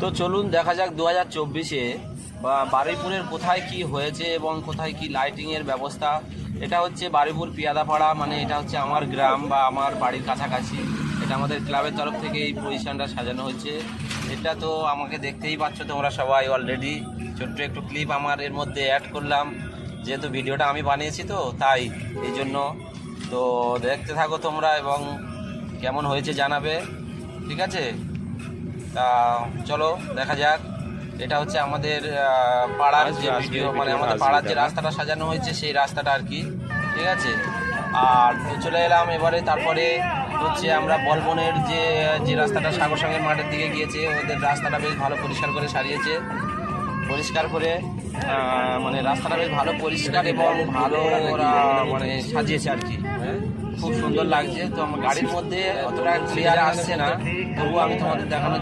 তো চলুন দেখা যাক 2024-এ বারুইপুরের কোথায় কি হয়েছে এবং কোথায় কি লাইটিংয়ের ব্যবস্থা। এটা হচ্ছে বারুইপুর পিয়াদাপাড়া, মানে এটা হচ্ছে আমার গ্রাম বা আমার বাড়ির কাছাকাছি। এটা আমাদের ক্লাবের তরফ থেকে এই পজিশনটা সাজানো হয়েছে। এটা তো আমাকে দেখতেই পাচ্ছ তোমরা সবাই অলরেডি। ছোট্ট একটু ক্লিপ আমার এর মধ্যে অ্যাড করলাম, যেহেতু ভিডিওটা আমি বানিয়েছি তো তাই এই জন্য। তো দেখতে থাকো তোমরা এবং কেমন হয়েছে জানাবে, ঠিক আছে? তা চলো দেখা যাক। এটা হচ্ছে আমাদের পাড়ার যে ভিডিও, মানে আমাদের পাড়ার যে রাস্তাটা সাজানো হয়েছে সেই রাস্তাটা আর কি, ঠিক আছে? আর চলে এলাম এবারে। তারপরে হচ্ছে আমরা বলবনের যে রাস্তাটা সাগর সঙ্গের মাঠের দিকে গিয়েছে, ওদের রাস্তাটা বেশ ভালো পরিষ্কার করে সারিয়েছে, পরিষ্কার করে মানে রাস্তাটা বেশ ভালো পরিষ্কার এবং ভালো ওরা মানে সাজিয়েছে আর কি। খুব সুন্দর লাগছে। তো আমার গাড়ির মধ্যে অতটা ক্লিয়ার আসছে না, তবুও আমি তোমাদের দেখানোর